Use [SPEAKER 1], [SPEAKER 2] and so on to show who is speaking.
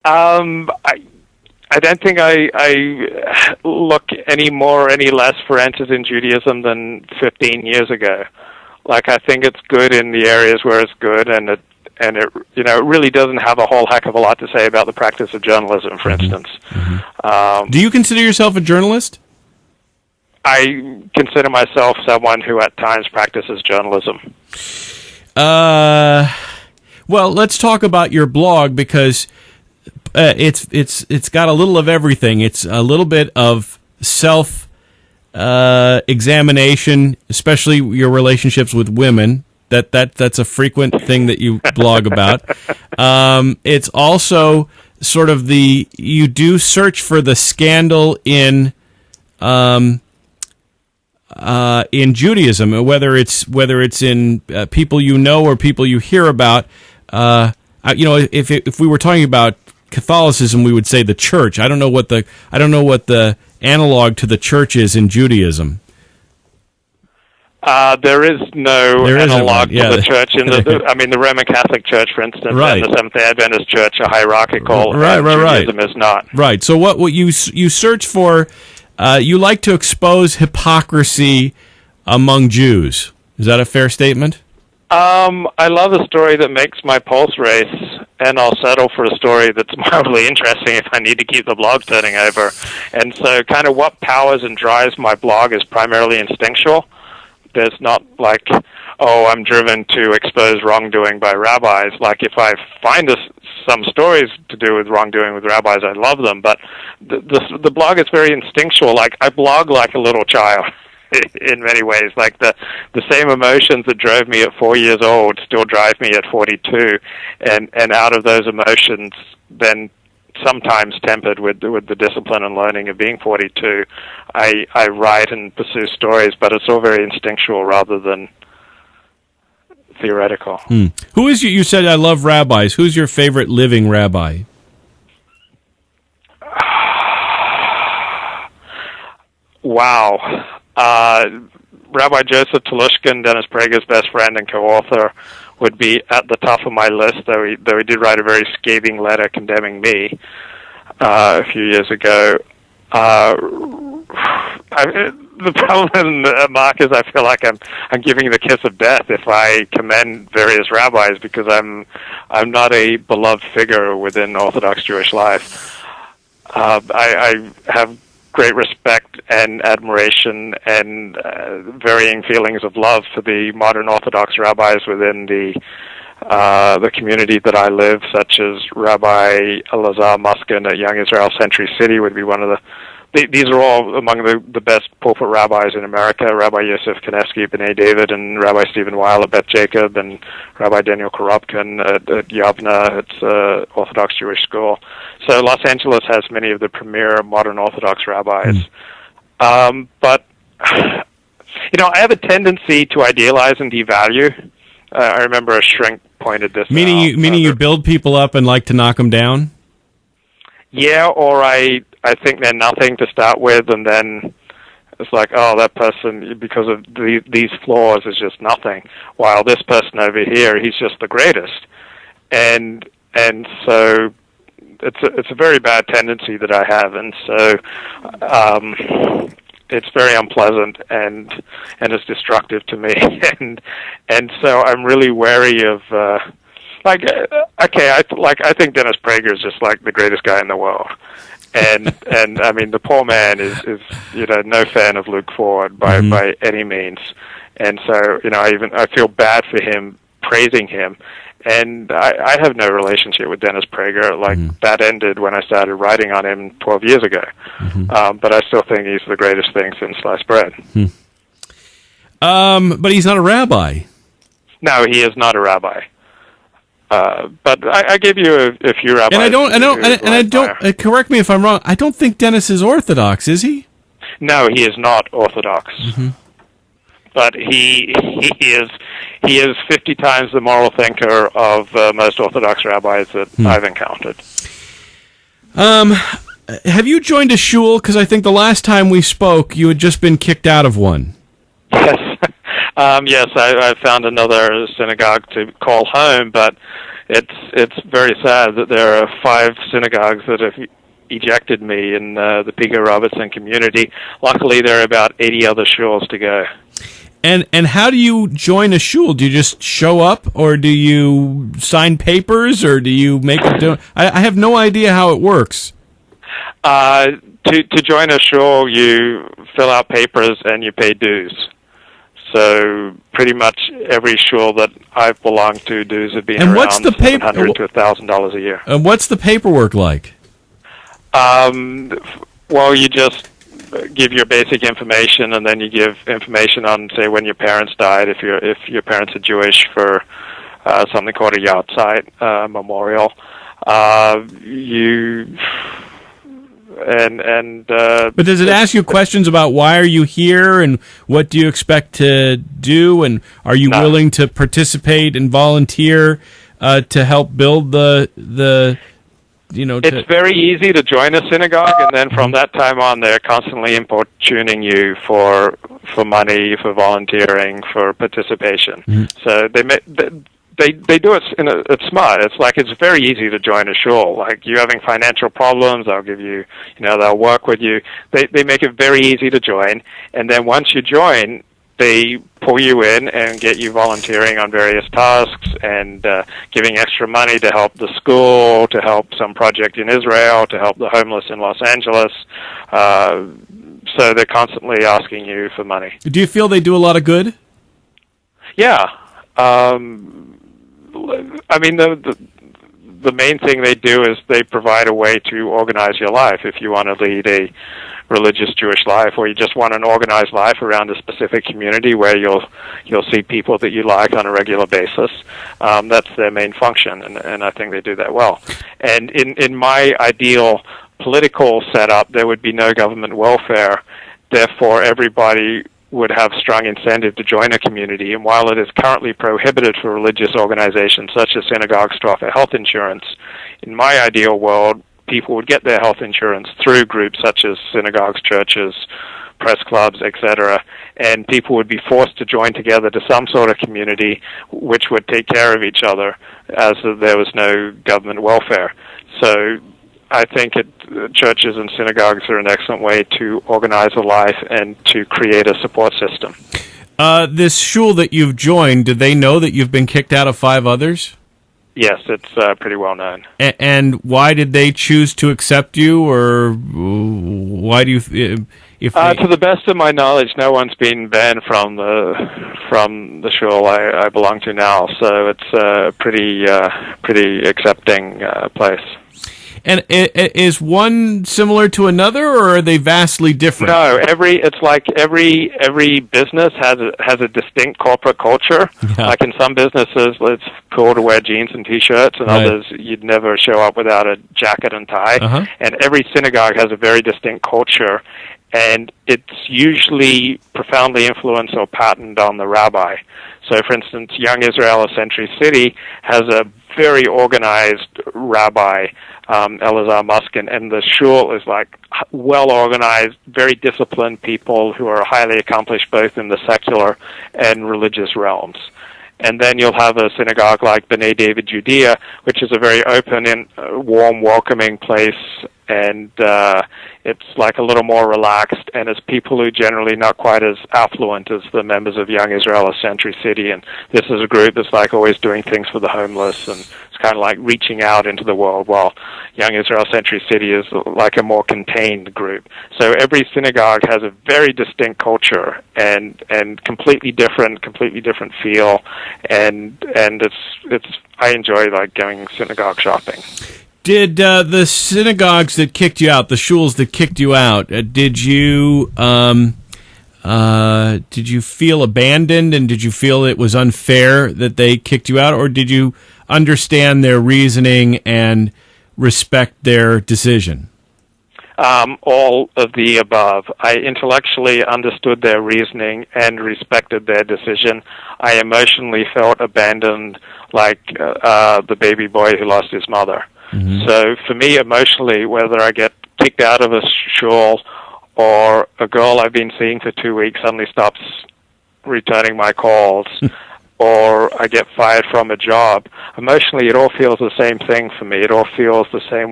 [SPEAKER 1] I don't think I look any more or any less for answers in Judaism than 15 years ago. Like, I think it's good in the areas where it's good, and it it really doesn't have a whole heck of a lot to say about the practice of journalism, for instance.
[SPEAKER 2] Do you consider yourself a journalist?
[SPEAKER 1] I consider myself someone who at times practices journalism.
[SPEAKER 2] Well, let's talk about your blog, because it's got a little of everything. It's a little bit of self examination, especially your relationships with women. That's a frequent thing that you blog about. It's also sort of you do search for the scandal in Judaism, whether it's in people you know or people you hear about. If we were talking about Catholicism, we would say the church. I don't know what the analog to the church is in Judaism.
[SPEAKER 1] There is no analog to the church in the Roman Catholic Church, for instance,
[SPEAKER 2] right,
[SPEAKER 1] and the Seventh-day Adventist Church are hierarchical.
[SPEAKER 2] Right.
[SPEAKER 1] Judaism is not.
[SPEAKER 2] Right. So what you search for, you like to expose hypocrisy among Jews. Is that a fair statement?
[SPEAKER 1] I love a story that makes my pulse race, and I'll settle for a story that's mildly interesting if I need to keep the blog turning over. And so kind of what powers and drives my blog is primarily instinctual. There's not like, I'm driven to expose wrongdoing by rabbis. Like, if I find some stories to do with wrongdoing with rabbis, I love them. But the blog is very instinctual. Like, I blog like a little child in many ways. Like, the same emotions that drove me at 4 years old still drive me at 42. And out of those emotions, then sometimes tempered with the discipline and learning of being 42, I write and pursue stories, but it's all very instinctual rather than theoretical.
[SPEAKER 2] Who is you said I love rabbis. Who's your favorite living rabbi?
[SPEAKER 1] Wow. Rabbi Joseph Telushkin, Dennis Prager's best friend and co-author, would be at the top of my list, though he did write a very scathing letter condemning me a few years ago. The problem, Mark, is I feel like I'm giving the kiss of death if I commend various rabbis, because I'm not a beloved figure within Orthodox Jewish life. I have great respect and admiration and varying feelings of love for the modern Orthodox rabbis within the community that I live, such as Rabbi Elazar Muskin at Young Israel Century City would be one of these are all among the best pulpit rabbis in America. Rabbi Yosef Kaneski at B'nai David, and Rabbi Stephen Weil at Beth Jacob, and Rabbi Daniel Korobkin at Yavna. It's an Orthodox Jewish school. So Los Angeles has many of the premier modern Orthodox rabbis. But, I have a tendency to idealize and devalue. I remember a shrink pointed this out.
[SPEAKER 2] Meaning you build people up and like to knock them down?
[SPEAKER 1] Yeah, or I think they're nothing to start with, and then it's like, that person, because of these flaws, is just nothing. While this person over here, he's just the greatest. And so it's a very bad tendency that I have, and so it's very unpleasant and it's destructive to me. and so I'm really wary of. I think Dennis Prager is just like the greatest guy in the world, and I mean the poor man is no fan of Luke Ford by any means, and so I feel bad for him praising him, and I have no relationship with Dennis Prager. Like that ended when I started writing on him 12 years ago, but I still think he's the greatest thing since sliced bread.
[SPEAKER 2] But he's not a rabbi.
[SPEAKER 1] No, he is not a rabbi. But I gave you a few rabbis.
[SPEAKER 2] And I don't. Correct me if I'm wrong. I don't think Dennis is Orthodox, is he?
[SPEAKER 1] No, he is not Orthodox. But he is 50 times the moral thinker of most Orthodox rabbis that I've encountered.
[SPEAKER 2] Have you joined a shul? Because I think the last time we spoke, you had just been kicked out of one.
[SPEAKER 1] Yes. Yes, I found another synagogue to call home, but it's very sad that there are 5 synagogues that have ejected me in the Pico Robertson community. Luckily, there are about 80 other shuls to go.
[SPEAKER 2] And how do you join a shul? Do you just show up, or do you sign papers, or do you make a I have no idea how it works.
[SPEAKER 1] To join a shul, you fill out papers and you pay dues. So pretty much every shul that I've belonged to, dues have been
[SPEAKER 2] And
[SPEAKER 1] around
[SPEAKER 2] what's the
[SPEAKER 1] $700 to $1,000 a year.
[SPEAKER 2] And what's the paperwork like?
[SPEAKER 1] Well, you just give your basic information, and then you give information on, say, when your parents died, if your parents are Jewish, for something called a Yahrzeit memorial. But
[SPEAKER 2] does it ask you questions about why are you here and what do you expect to do, and are you willing to participate and volunteer to help build the
[SPEAKER 1] It's very easy to join a synagogue, and then from that time on, they're constantly importuning you for money, for volunteering, for participation. Mm-hmm. So they do it it's smart. It's like it's very easy to join a shul. Like, you're having financial problems, they'll give you, they'll work with you. They make it very easy to join, and then once you join, they pull you in and get you volunteering on various tasks and giving extra money to help the school, to help some project in Israel, to help the homeless in Los Angeles. So they're constantly asking you for money.
[SPEAKER 2] Do you feel they do a lot of good?
[SPEAKER 1] Yeah. I mean, the main thing they do is they provide a way to organize your life. If you want to lead a religious Jewish life, or you just want an organized life around a specific community where you'll see people that you like on a regular basis, that's their main function, and I think they do that well. And in my ideal political setup, there would be no government welfare. Therefore, everybody would have strong incentive to join a community. And while it is currently prohibited for religious organizations such as synagogues to offer health insurance, in my ideal world, people would get their health insurance through groups such as synagogues, churches, press clubs, etc., and people would be forced to join together to some sort of community which would take care of each other, as there was no government welfare. So I think churches and synagogues are an excellent way to organize a life and to create a support system.
[SPEAKER 2] This shul that you've joined, do they know that you've been kicked out of 5 others?
[SPEAKER 1] Yes, it's pretty well known.
[SPEAKER 2] And why did they choose to accept you, or why do you? To
[SPEAKER 1] the best of my knowledge, no one's been banned from the shul I belong to now, so it's a pretty accepting place.
[SPEAKER 2] And is one similar to another, or are they vastly different?
[SPEAKER 1] No, it's like every business has a distinct corporate culture. Yeah. Like in some businesses, it's cool to wear jeans and T-shirts, and others you'd never show up without a jacket and tie. Uh-huh. And every synagogue has a very distinct culture, and it's usually profoundly influenced or patterned on the rabbi. So, for instance, Young Israel of Century City has a very organized rabbi, Elazar Muskin, and the shul is like well-organized, very disciplined people who are highly accomplished both in the secular and religious realms. And then you'll have a synagogue like B'nai David Judea, which is a very open and warm, welcoming place, and it's like a little more relaxed, and it's people who generally not quite as affluent as the members of Young Israel of Century City. And this is a group that's like always doing things for the homeless, and it's kind of like reaching out into the world, while Young Israel Century City is like a more contained group. So every synagogue has a very distinct culture and completely different feel, and it's I enjoy like going synagogue shopping.
[SPEAKER 2] Did the synagogues that kicked you out, the shuls that kicked you out, did you feel abandoned, and did you feel it was unfair that they kicked you out, or did you understand their reasoning and respect their decision?
[SPEAKER 1] All of the above. I intellectually understood their reasoning and respected their decision. I emotionally felt abandoned, like the baby boy who lost his mother. Mm-hmm. So for me, emotionally, whether I get kicked out of a shul or a girl I've been seeing for 2 weeks suddenly stops returning my calls, or I get fired from a job. Emotionally, it all feels the same thing for me. It all feels the same way.